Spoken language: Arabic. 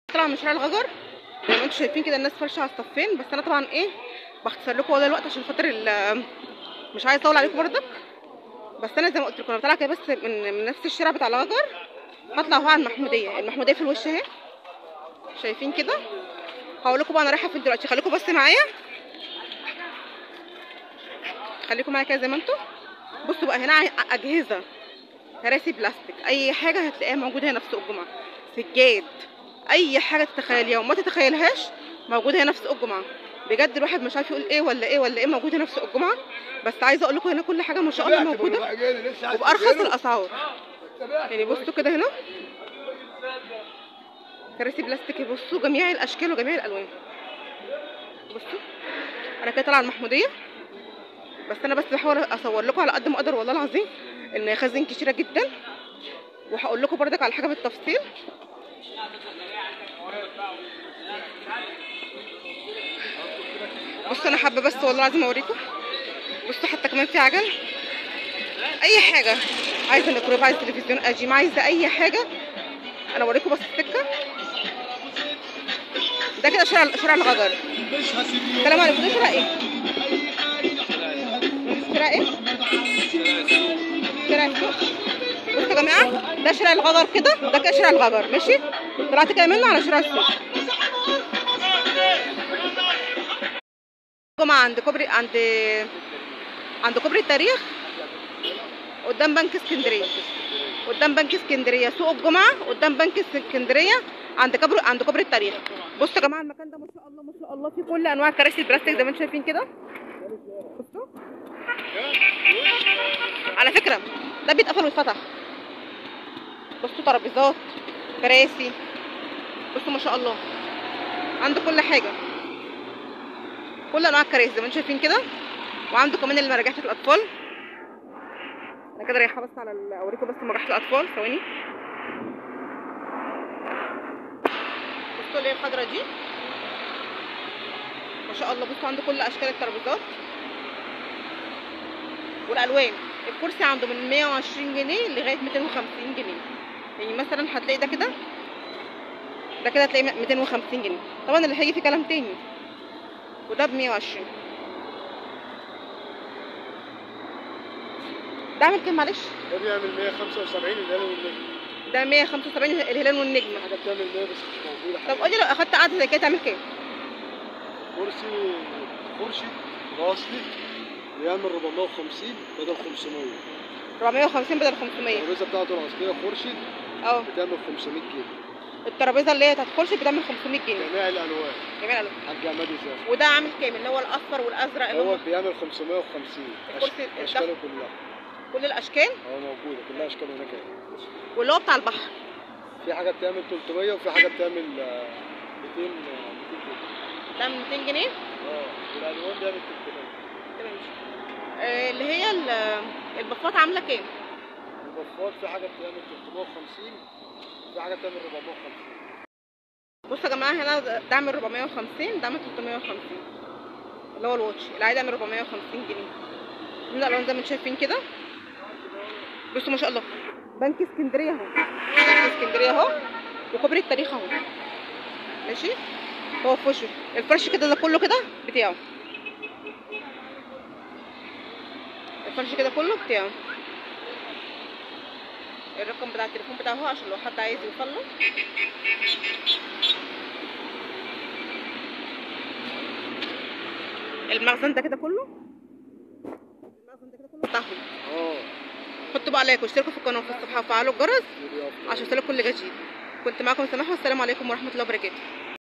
طالعه من شارع الغجر زي ما انتم شايفين كده، الناس فرشه على الصفين. بس انا طبعا بختصر لكم والله الوقت عشان خاطر مش عايزه اطول عليكم برضك. بس انا زي ما قلت لكم انا طالعه كده بس من نفس الشارع بتاع الغجر، هطلع هو على المحموديه في الوش اهي، شايفين كده. هقول لكم بقى انا رايحه فين دلوقتي، خليكم بس معايا، خليكم معايا كده زي ما انتم. بصوا بقى هنا اجهزه، كراسي بلاستيك، اي حاجه هتلاقيها موجوده هنا في سوق الجمعه، سجاد، اي حاجه تتخيليها وما تتخيلهاش موجوده هنا في سوق الجمعه. بجد الواحد مش عارف يقول ايه ولا ايه ولا ايه موجود هنا في سوق الجمعه. بس عايزه اقول لكم هنا كل حاجه ما شاء الله موجوده وبارخص الاسعار. يعني بصوا كده هنا كراسي بلاستيك، بصوا جميع الاشكال وجميع الالوان. بصوا انا كده طالعه المحموديه، بس انا بس بحاول اصور لكم على قد ما اقدر والله العظيم، ان خزين كتيره جدا، وهقول لكم بردك على حاجه بالتفصيل. بصوا انا حابه بس والله العظيم اوريكم. بصوا حتى كمان في عجل، اي حاجه، عايزه ميكرويف، عايزه تلفزيون قديم، عايزه اي حاجه. انا اوريكم بس السكه ده كده شارع الغجر. السلام عليكم. ده شارع ايه؟ شارع ايه؟ شارع السوق. بصوا يا جماعه ده شارع الغجر كده، ده كده شارع الغجر ماشي. طلعت كده منه على شارع السوق. جمعه عند كوبري عند كوبري التاريخ، قدام بنك اسكندريه، قدام بنك اسكندريه سوق الجمعه، قدام بنك اسكندريه عند كوبري التاريخ. بصوا يا جماعه المكان ده ما شاء الله ما شاء الله فيه كل انواع الكراسي البلاستيك زي ما انتم شايفين كده. بصوا على فكره ده بيتقفل ويتفتح. بصوا ترابيزات، كراسي، بصوا ما شاء الله عنده كل حاجه، كل انواع الكراسي زي ما انتم شايفين كده. وعنده كمان المراجيح بتاعت الاطفال. انا كده رايحه بس على اوريكم بس مراجيح الاطفال، ثواني. بصوا اللي هي الخضرا دي ما شاء الله. بصوا عنده كل اشكال الترابيزات والالوان. الكرسي عنده من 120 جنيه لغايه 250 جنيه. يعني مثلا هتلاقي ده كده هتلاقي 250 جنيه. طبعا اللي هيجي في كلام تاني. وده ب 120. ده عامل كام معلش؟ ده بيعمل 175 الهلال والنجم. ده 175 الهلال والنجم. حاجه بتعمل 100 بس مش موجوده. طب قولي لو اخدت قعده زي كده تعمل كام؟ كرسي اصلي بيعمل 450 بدل 500. 450 بدل 500. الترابيزه بتاعته الاصليه خورشيد بتعمل 500 جنيه. الترابيزه اللي هي بتاعت الخورشيد بتعمل 500 جنيه. جميع الالوان. جميع الالوان. حاج عماد زاهر. وده عامل كام؟ اللي هو الاصفر والازرق اللي هو بيعمل 550. الكرسي اشكاله كلها. كل الاشكال؟ موجوده كلها اشكال هناك. واللي هو بتاع البحر في حاجه بتعمل 300 وفي حاجه بتعمل 200 جنيه. ده 200 جنيه؟ والالوان بيعمل 300. تمام. اللي هي البفات عامله كام؟ البفات في حاجه بتعمل 350 وفي حاجه بتعمل 450. بصوا يا جماعه هنا ده عامل 450، ده عامل 350 اللي هو الواتش العادي عامل 450 جنيه. من الالوان زي ما انتم شايفين كده. بصوا ما شاء الله بنك اسكندريه اهو، بنك اسكندريه اهو، وكوبري التاريخ اهو ماشي. هو في وشه الفرش كده، ده كله كده بتاعه، الفرش كده كله بتاعه. الرقم بتاع التليفون بتاعه اهو عشان لو حد عايز يوصل له. المخزن ده كده كله، المخزن ده كده كله بتاعهم. حطوا بقى لايك واشتركوا في القناه وفي الصفحه وفعلوا الجرس عشان يوصلكوا كل جديد. كنت معاكم سماح، والسلام عليكم ورحمه الله وبركاته.